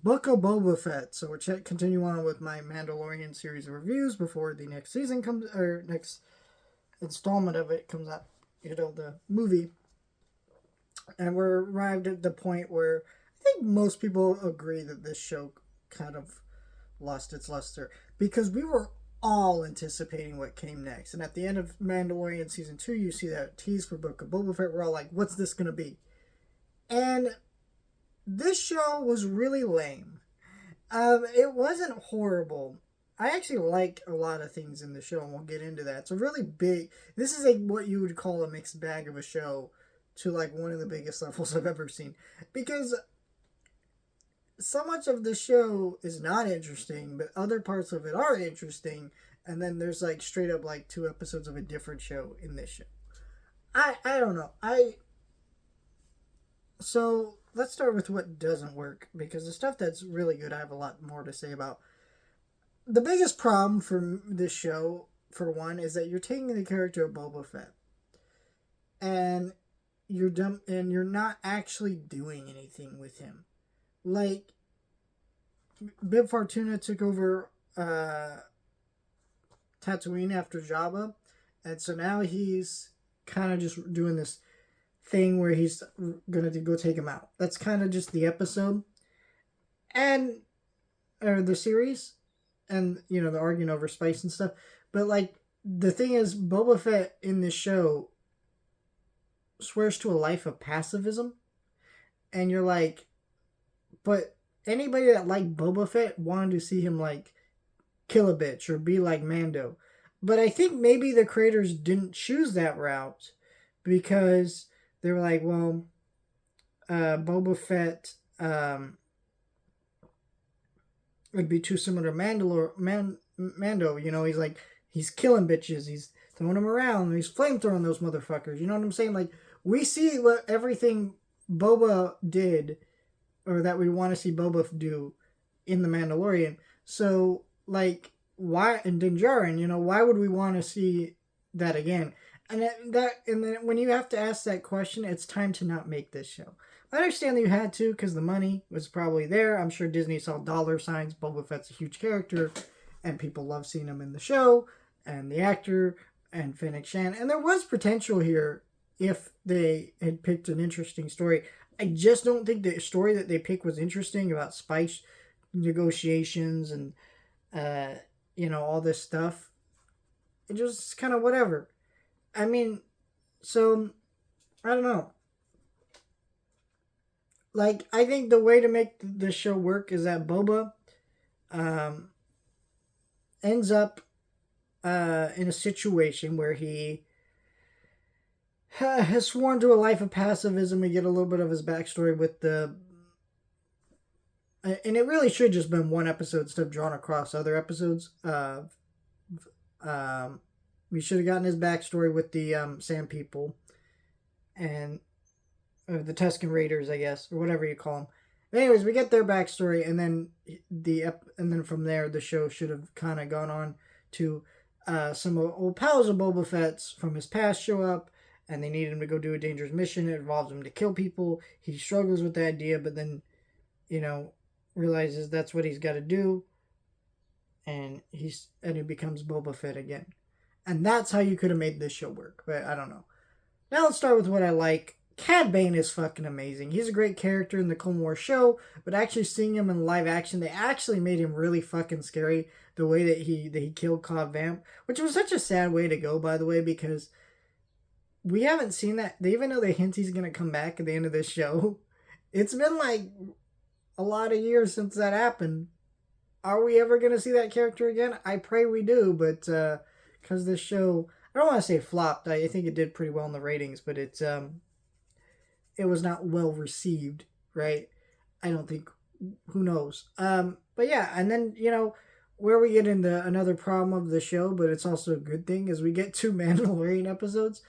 Book of Boba Fett. So we're continue on with my Mandalorian series of reviews before the next season comes, or next installment of it comes out. The movie, and we're arrived at the point where I think most people agree that this show kind of lost its luster because we were all anticipating what came next. And at the end of Mandalorian season 2, you see that tease for Book of Boba Fett. We're all like, "What's this gonna be?" And this show was really lame. It wasn't horrible. I actually like a lot of things in the show, and we'll get into that. It's a really big. This is like what you would call a mixed bag of a show, to like one of the biggest levels I've ever seen, because so much of the show is not interesting, but other parts of it are interesting. And then there's like straight up like 2 episodes of a different show in this show. I don't know. So let's start with what doesn't work, because the stuff that's really good I have a lot more to say about. The biggest problem for this show, for one, is that you're taking the character of Boba Fett and you're not actually doing anything with him. Like, Bib Fortuna took over Tatooine after Jabba, and so now he's kind of just doing this thing where he's gonna go take him out. That's kind of just the episode, and or the series, and the arguing over spice and stuff. But like, the thing is, Boba Fett in this show swears to a life of pacifism, and you're like, but anybody that liked Boba Fett wanted to see him like kill a bitch or be like Mando. But I think maybe the creators didn't choose that route because they were like, well, Boba Fett would be too similar to Mando. He's killing bitches. He's throwing them around. He's flamethrowing those motherfuckers. You know what I'm saying? Like, we see what everything Boba did, or that we want to see Boba do in The Mandalorian. So, like, why, and Din Djarin, why would we want to see that again? And then when you have to ask that question, it's time to not make this show. I understand that you had to because the money was probably there. I'm sure Disney saw dollar signs. Boba Fett's a huge character, and people love seeing him in the show, and the actor, and Fennec Shan. And there was potential here if they had picked an interesting story. I just don't think the story that they picked was interesting about spice negotiations and all this stuff. It just kind of whatever. I mean, so I don't know. Like, I think the way to make the show work is that Boba um, ends up in a situation where he has sworn to a life of pacifism. We get a little bit of his backstory with and it really should just been one episode instead of drawn across other episodes. We should have gotten his backstory with the Sand People and the Tusken Raiders, I guess, or whatever you call them. But anyways, we get their backstory, and then from there, the show should have kind of gone on to some old pals of Boba Fett's from his past show up, and they need him to go do a dangerous mission. It involves him to kill people. He struggles with the idea, but then, realizes that's what he's got to do, and he becomes Boba Fett again. And that's how you could have made this show work, but I don't know. Now let's start with what I like. Cad Bane is fucking amazing. He's a great character in the Clone Wars show, but actually seeing him in live action, they actually made him really fucking scary. The way that he killed Cobb Vamp, which was such a sad way to go, by the way, because we haven't seen that. They even know the hint he's gonna come back at the end of this show. It's been like a lot of years since that happened. Are we ever gonna see that character again? I pray we do, but because this show, I don't want to say flopped. I think it did pretty well in the ratings, but it was not well received, right? I don't think. Who knows? But yeah, and then where we get into another problem of the show, but it's also a good thing, is we get 2 Mandalorian episodes.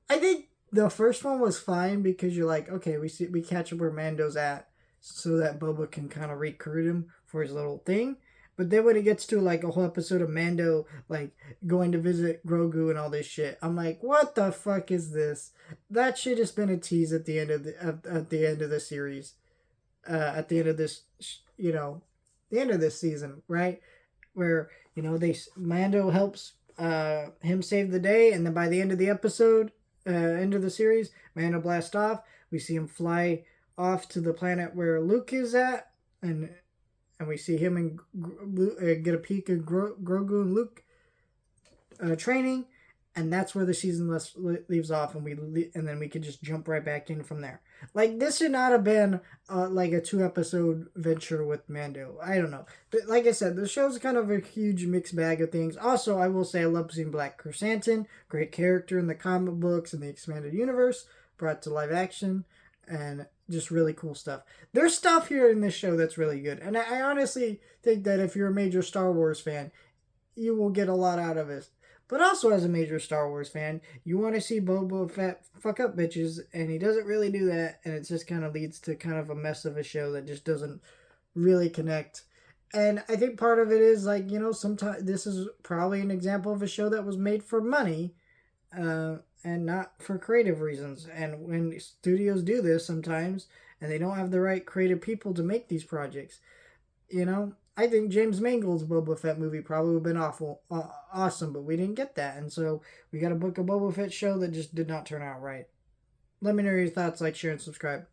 I think the first one was fine because you're like, okay, we catch up where Mando's at, so that Boba can kind of recruit him for his little thing. But then when it gets to like a whole episode of Mando like going to visit Grogu and all this shit, I'm like, what the fuck is this? That shit has been a tease at the end of the series. at the end of this, the end of this season, right? Where Mando helps him save the day, and then by the end of the episode, end of the series, Mando blasts off. We see him fly off to the planet where Luke is at, and we see him and get a peek of Grogu and Luke training, and that's where the season leaves off, and then we could just jump right back in from there. Like, this should not have been like a 2-episode venture with Mando. I don't know. But like I said, the show's kind of a huge mixed bag of things. Also, I will say I love seeing Black Chrysanthemum, great character in the comic books and the expanded universe, brought to live action, and just really cool stuff. There's stuff here in this show that's really good, and I honestly think that if you're a major Star Wars fan, you will get a lot out of it. But also, as a major Star Wars fan, you want to see Boba Fett fuck up bitches, and he doesn't really do that, and it just kind of leads to kind of a mess of a show that just doesn't really connect. And I think part of it is, like, sometimes this is probably an example of a show that was made for money, and not for creative reasons. And when studios do this sometimes, and they don't have the right creative people to make these projects, I think James Mangold's Boba Fett movie probably would have been awesome, but we didn't get that. And so we got a book of Boba Fett show that just did not turn out right. Let me know your thoughts, like, share, and subscribe.